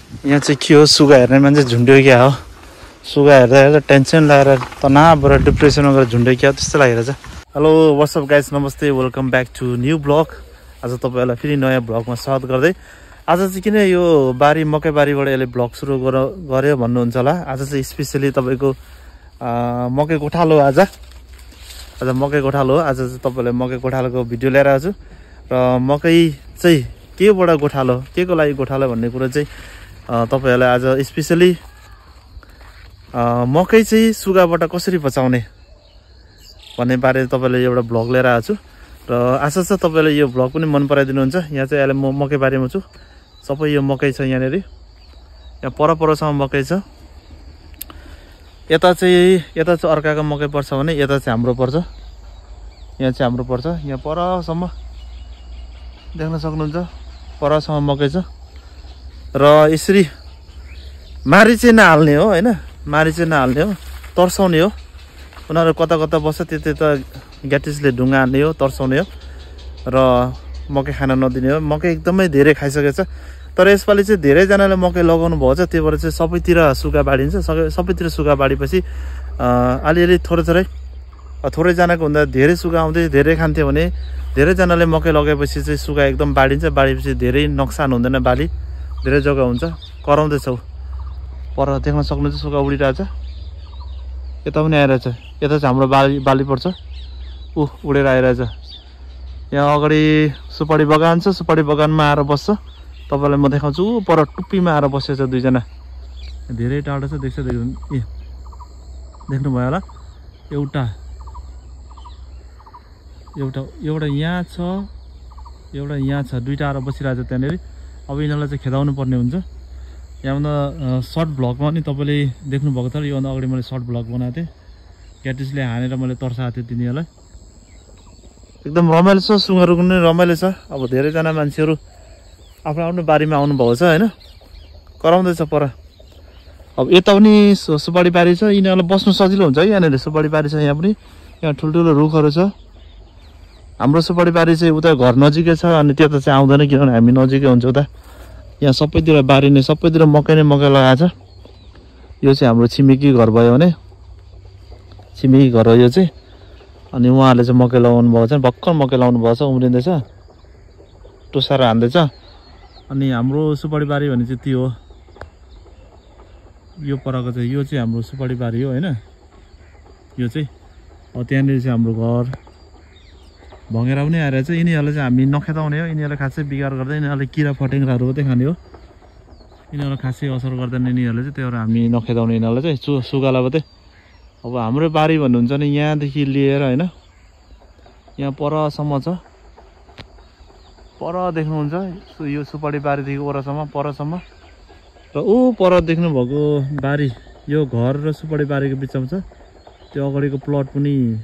यहाँ चाहिँ के हो सुगा हेर्ने मान्छे झुन्ड्यो क्या हो सुगा हेर्दा हेर्दा टेन्सन लागेर तनावबाट डिप्रेसनमा गएर झुन्ड्यो क्या त्यस्तो लागेर छ हेलो व्हाट्सअप गाइस नमस्ते welcome back to new blog आज तपाईहरुलाई फेरि नयाँ ब्लगमा स्वागत गर्दै आज चाहिँ किन यो बारी मकै बारीबाट यसले ब्लग सुरु गर्यो भन्नुहुन्छ होला आज चाहिँ स्पेशली तपाईको मकै गोठालो आज मकै गोठालो हो आज चाहिँ तपाईलाई मकै गोठालोको भिडियो लिएर आएको छु र मकै चाहिँ केबाट गोठालो केको लागि गोठालो भन्ने कुरा चाहिँ तपाईहरुलाई आज स्पेशली मकै चाहिँ सुगाबाट कसरी बचाउने भन्ने बारे तपाईलाई एउटा ब्लग लिएर आएको छु र आशा छ तपाईले यो ब्लग पनि मन पराइदिनुहुन्छ यहाँ चाहिँ अहिले म मकै बारीमा छु सबै यो मकै छ यहाँ नेरी यहाँ परसम्म मकै छ यता चाहिँ अर्काको मकै पर्छ भने यता चाहिँ हाम्रो पर्छ यहाँ चाहिँ हाम्रो पर्छ यहाँ परसम्म देख्न सक्नुहुन्छ परसम्म मकै छ र यसरी मारी चाहिँ नहाल्ने हो हैन मारी चाहिँ नहाल्ने हो तर्साउने हो उनीहरु कता कता बस्छ त्यता ग्याटिसले ढुङ्गा हान्ने हो तर्साउने हो र मकै खान नदिने हो मकै एकदमै धेरै खाइसकेछ तर यसपालि चाहिँ धेरै जनाले मकै लगाउनु भएको छ त्यही भएर चाहिँ सबैतिर सुगा बाडिन्छ सबैतिर सुगा बाडीपछि अलिअलि थोरै जनाको हुँदा धेरै सुगा आउँदै धेरै खान्थ्यो भने धेरै जनाले मकै लगाएपछि चाहिँ सुगा एकदम बाडिन्छ बाडीपछि धेरै नोक्सान हुँदैन बाली धेरै जग्गा हुन्छ कराउँदैछौ पर देख्न सक्नुहुन्छ सुगा उडिरहेछ यता पनि आइरहेछ यता चाहिँ हाम्रो बाली पर्छ उडेर आइरहेछ यहाँ अगाडि सुपारी बगान छ सुपारी बगानमा आएर बस्छ तपाईलाई म देखाउँछु पर टुप्पीमा आएर बसेछ दुईजना धेरै टाढो छ देख्नु भयो होला एउटा यहाँ छ एउटा यहाँ छ दुईटा आएर बसिरहेछ त्यहाँनेरि अब यिनीहरूलाई चाहिँ खेदाउनु पर्ने हुन्छ यहाँभन्दा सर्ट भ्लगमा पनि तपाईँले देख्नुभएको छ योभन्दा अगाडि मैले सर्ट भ्लग बनाएको थिएँ क्याटिसले हानेर मैले तर्साएको थिएँ तिनीहरूलाई एकदम रमाइलो छ सुँगरहरू पनि रमाइलो छ अब धेरैजना मान्छेहरू आफ्नो आफ्नो बारीमा आउनुभएको छ होइन कराउँदैछ पर अब यता पनि सुपारी बारी छ यिनीहरूलाई बस्नु सजिलो हुन्छ है यहाँनिर सुपारी बारी छ यहाँ पनि यहाँ ठुल्ठुलो रुखहरू छ हाम्रो सुपारी बारी चाहिँ उता घर नजिकै छ अनि त्यता चाहिँ आउँदैन किनभने हामी नजिकै हुन्छ उता यहाँ सबैतिर बारी नै सबैतिर मकै लगाएको छ यो चाहिँ हाम्रो छिमेकी घर भयो भने छिमेकी घर हो यो चाहिँ अनि उहाँहरूले चाहिँ मकै लगाउनु भएको छ भर्खर मकै लगाउनु भएको छ उम्रिँदैछ टुसारो हान्दैछ अनि हाम्रो सुपारी बारी भने चाहिँ त्यो हो यो परको चाहिँ यो चाहिँ हाम्रो सुपारी बारी हो हैन यो चाहिँ त्यहाँनिर चाहिँ हाम्रो घर भँगेर पनि आइरहेछ यिनीहरूलाई चाहिँ हामी नखेदाउने हो यिनीहरूलाई खासै बिगार गर्दैन यिनीहरूले किरा फटेङ्ग्राहरू मात्रै खाने हो यिनीहरूलाई खासै असर गर्दैन यिनीहरूले चाहिँ त्यही भएर हामी नखेदाउने यिनीहरूलाई चाहिँ सुगालाई मात्रै अब हाम्रो बारी भन्नुहुन्छ नि यहाँदेखि लिएर हैन यहाँ परसम्म छ पर देख्नुहुन्छ यो सुपारी बारीदेखि ओरसम्म परसम्म र पर देख्नुभएको बारी यो घर र सुपारी बारीको बिचमा छ त्यो अगाडिको प्लट पनि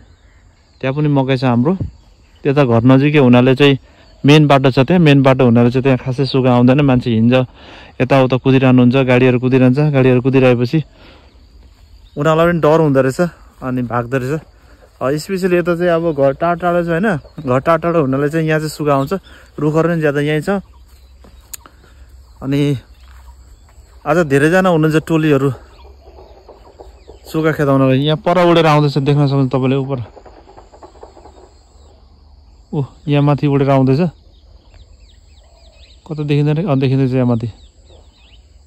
त्यहाँ पनि मकै छ हाम्रो त्यता घर नजिकै हुनाले चाहिँ मेन बाटो छ त्यहाँ मेन बाटो हुनाले चाहिँ त्यहाँ खासै सुगा आउँदैन मान्छे हिँड्छ यताउता कुदिरहनुहुन्छ गाडीहरू कुदिरहन्छ गाडीहरू कुदिरहेपछि उनीहरूलाई पनि डर हुँदो रहेछ अनि भाग्दो रहेछ स्पेसली यता चाहिँ अब घर टाढो छ होइन घर टाढो हुनाले चाहिँ यहाँ चाहिँ सुगा आउँछ रुखहरू पनि ज्यादा यहीँ छ अनि आज धेरैजना हुनुहुन्छ टोलीहरू सुगा खेदाउनलाई यहाँ पर उडेर आउँदैछ देख्न सक्नुहुन्छ तपाईँले उपर यहाँ माथि उडेर आउँदैछ कता देखिँदैन देखिँदैछ यहाँ माथि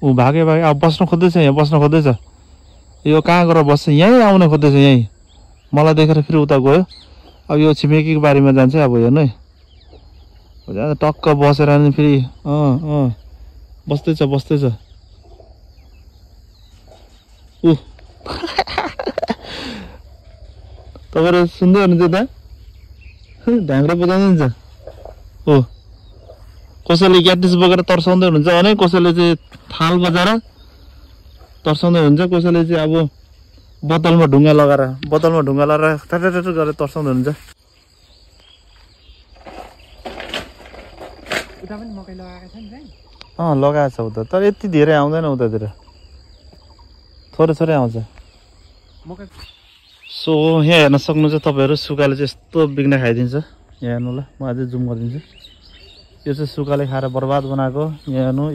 भागे अब बस्न खोज्दैछ यहाँ बस्न खोज्दैछ यो कहाँ गएर बस्छ यहीँ आउन खोज्दैछ यहीँ मलाई देखेर फेरि उता गयो अब यो छिमेकीको बारीमा जान्छ अब हेर्नु है टक्क बसेर अनि फेरि बस्दैछ तपाईँहरू सुन्दै हुनुहुन्छ त ढ्याङ्ग्रा बजाउँदै हुन्छ कसैले ग्याटिस बोकेर तर्साउँदै हुनुहुन्छ भने कसैले चाहिँ थाल बजाएर तर्साउँदै हुन्छ कसैले चाहिँ अब बोतलमा ढुङ्गा लगाएर टाटा गरेर तर्साउँदै हुन्छ लगाएको छ उता तर यति धेरै आउँदैन उतातिर थोरै आउँछ सो यहाँ हेर्न सक्नुहुन्छ तपाईहरु सुगाले चाहिँ यस्तो बिग्न खाइदिन्छ यहाँ हेर्नु ल म अझै जुम गरिदिन्छु यो चाहिँ सुगाले खाएर बर्बाद बनाएको यहाँ हेर्नु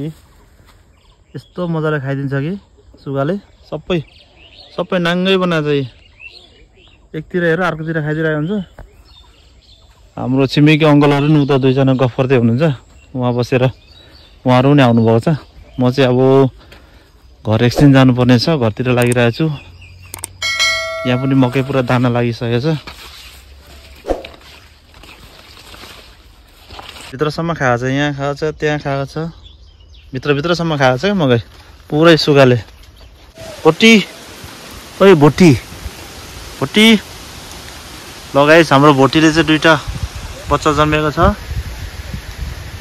यस्तो मजाले खाइदिन्छ कि सुगाले सबै नाङ्गै बनाएर चाहिँ एकतिर हेर अर्कोतिर खाइदिरहेको हुन्छ। हाम्रो छिमेकी अङ्कलहरू नि उता दुईजना गफ गर्दै हुनुहुन्छ, उहाँ बसेर उहाँहरू पनि आउनुभएको छ। म चाहिँ अब घर एकछिन जानुपर्ने छ, घरतिर लागिरहेको छु। यहाँ पनि मकै पुरा दाना लागिसकेको छ। भित्रसम्म खाएको छ, यहाँ खाएको छ, त्यहाँ खाएको छ, भित्रसम्म खाएको छ क्या मकै पुरै सुगाले। भोटी ओइ भोटी लगाइस हाम्रो भोटीले चाहिँ 2टा बच्चा जन्मेको छ।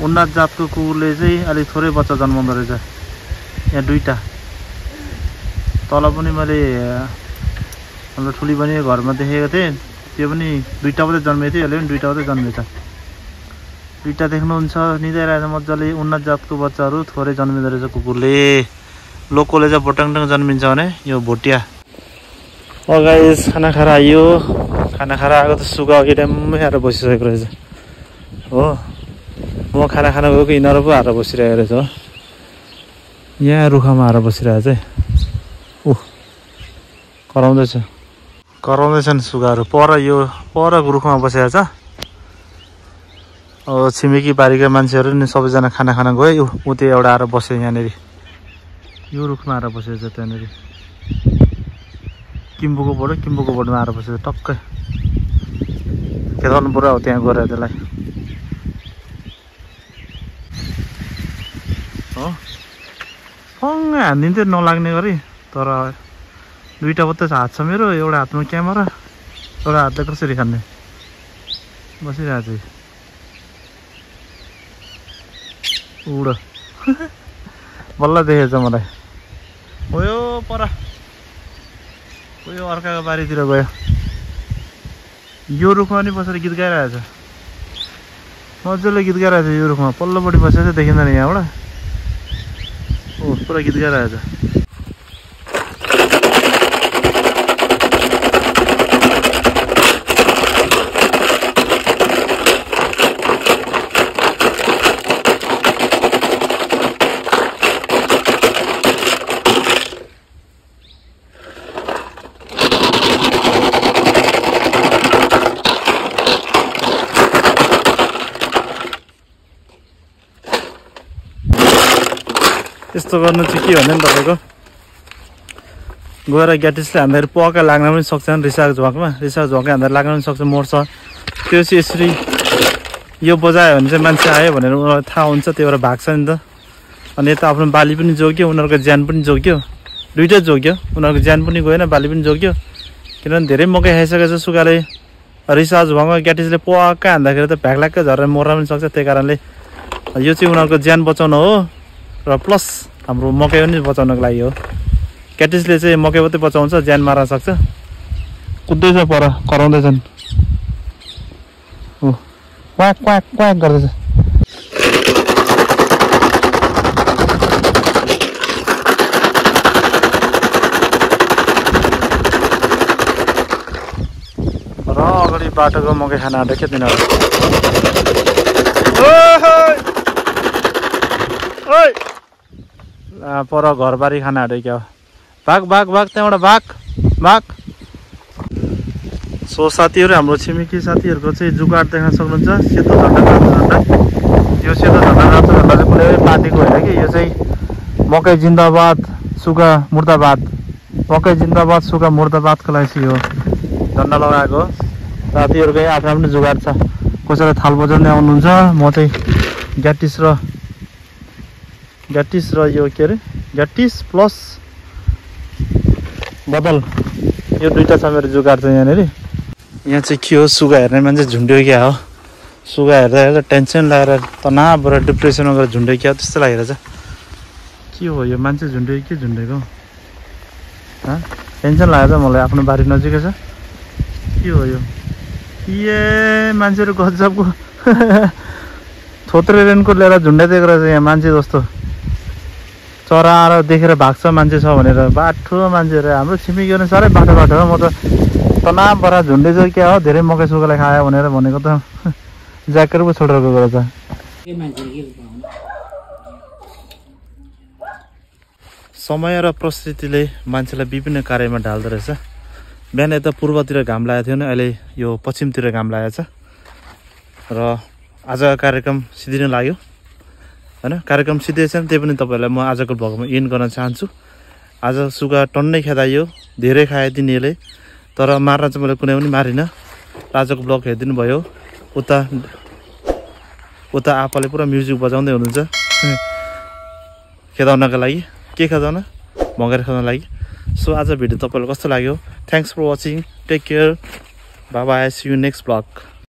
उन्नत जातको कुकुरले चाहिँ अलिक थोरै बच्चा जन्माउँदो रहेछ। यहाँ 2टा तल पनि मैले हाम्रो ठुली बहिनी घरमा देखेको थिएँ, त्यो पनि 2टा मात्रै जन्मेको थियो, यसले पनि 2टा मात्रै जन्मेछ। 2टा देख्नुहुन्छ निदाइरहेछ मजाले। उन्नत जातको बच्चाहरू थोरै जन्मिँदो रहेछ कुकुरले। लोकोले चाहिँ बटङटङ जन्मिन्छ भने यो भोटिया। गाइस खाना खाएर आयो। खाना खाएर आएको त सुगा अघि ड्याम्मै आएर बसिसकेको रहेछ हो। म खाना खान गएको यिनीहरू पो आएर बसिरहेको रहेछ हो। यहाँ रुखमा आएर बसिरहेको चाहिँ कराउँदैछन् सुगाहरू। पर रुखमा बसेको छ। अब छिमेकी बारीका मान्छेहरू नि सबैजना खाना खान गयो। उतै एउटा आएर बस्यो यहाँनिर, यो रुखमा आएर बसेको छ। त्यहाँनिर किम्बुको बोटमा आएर बसेको छ। टक्कै खेदाउनु पऱ्यो अब त्यहाँ गएर त्यसलाई हो। फङ्ग हानिदिन्थ्यो नलाग्ने गरी, तर 2टा मात्रै हात छ मेरो। एउटा हातमा क्यामेरा, एउटा हातले कसरी खाने बसिरहेको छु। उड बल्ल देखेछ मलाई। गयो पर गयो अर्काको बारीतिर गयो। यो रुखमा नि बसेर गीत गाइरहेछ, मजाले गीत गाइरहेछ। यो रुखमा पल्लोपट्टि बसेर चाहिँ देखिँदैन यहाँबाट। पुरा गीत गाइरहेछ। यस्तो गर्नु चाहिँ के भन्दा नि तपाईँको गएर ग्याटिसले हान्दाखेरि पक्का लाग्न पनि सक्छ नि। रिसाको झोकै हान्दा लाग्न पनि सक्छ, मर्छ। त्यो चाहिँ यसरी यो बजायो भने चाहिँ मान्छे आयो भनेर उनीहरूलाई थाहा हुन्छ, त्यही भएर भाग्छ नि त। अनि यता आफ्नो बाली पनि जोग्यो, उनीहरूको ज्यान पनि जोग्यो, 2टा जोग्यो। उनीहरूको ज्यान पनि गएन, बाली पनि जोग्यो। किनभने धेरै मकै खाइसकेको छ सुगाले। रिसा झोङमा ग्याटिसले पक्का हान्दाखेरि त भ्याक्लाक्कै झरेर मर्न पनि सक्छ। त्यही कारणले यो चाहिँ उनीहरूको ज्यान बचाउन हो र प्लस हाम्रो मकै पनि बचाउनको लागि हो। क्याटिसले चाहिँ मकै मात्रै बचाउँछ, ज्यान मार्न सक्छ। कुद्दैछ पर, कराउँदैछन्। क्वाक क्वाक क्वाक गर्दैछ। र अगाडि बाटोको मकै खान आँट्यो क्या तिनीहरू। पर घरबारी खाना आँट्यो क्या। भाग त्यहाँबाट भाग। सो साथीहरू, हाम्रो छिमेकी साथीहरूको चाहिँ जुगाड देख्न सक्नुहुन्छ। सेतो झन्डा रातो झन्डा। यो सेतो झन्डा रातो झन्डा चाहिँ कुनै पार्टीको होइन कि, यो चाहिँ मकै जिन्दाबाद सुगा मुर्दाबाद, मकै जिन्दाबाद सुगा मुर्दाबादको लागि चाहिँ यो झन्डा लगाएको। साथीहरूको आफ्नो आफ्नो जुगाड छ। कसैलाई थाल बजाउने आउनुहुन्छ। म चाहिँ ग्याटिस र यो के अरे ग्याटिस प्लस बदल, यो 2टा छ मेरो जुगाड चाहिँ यहाँनिर। यहाँ चाहिँ के हो, सुगा हेर्ने मान्छे झुन्ड्यो क्या हो। सुगा हेर्दा टेन्सन लागेर तनावबाट डिप्रेसनमा गएर झुन्ड्यो क्या त्यस्तो लागिरहेछ। के हो यो मान्छे झुन्ड्यो के झुन्डेको? टेन्सन लागेको छ मलाई। आफ्नो बारी नजिकै छ। के हो यो? मान्छेहरू गजबको थोत्रे रेनको लिएर झुन्डाइदिएको रहेछ यहाँ मान्छे जस्तो। चराएर देखेर भाग्छ मान्छे छ भनेर। बाठो मान्छेहरू हाम्रो छिमेकीहरू साह्रै बाटो हो। म त तनावबाट झुन्डेछ क्या हो, धेरै मकै सुगालाई खायो भनेर भनेको त ज्याकेट पो छोडेर गएको रहेछ। समय र परिस्थितिले मान्छेलाई विभिन्न कार्यमा ढाल्दो रहेछ। बिहान यता पूर्वतिर घाम लागेको थियो भने अहिले यो पश्चिमतिर घाम लागेको छ र आजको कार्यक्रम सिद्धिन लाग्यो हैन। कार्यक्रम सिद्धेछ त्यही पनि तपाईहरुलाई म आजको भ्लगमा एन्ड गर्न चाहन्छु। आज सुगा टन्नै खेदाइयो, धेरै खाए तिनीले, तर मार्न चाहिँ मैले कुनै पनि मारिन। आजको भ्लग हेर्दिनु भयो। उता आपाले पुरा म्युजिक बजाउँदै हुनुहुन्छ खेदाउनका लागि। के खेदाउन? भँगेर खेदाउन लागि। सो आज भिडियो तपाईहरुलाई कस्तो लाग्यो? Thanks for watching. Take care. Bye bye. See you next vlog.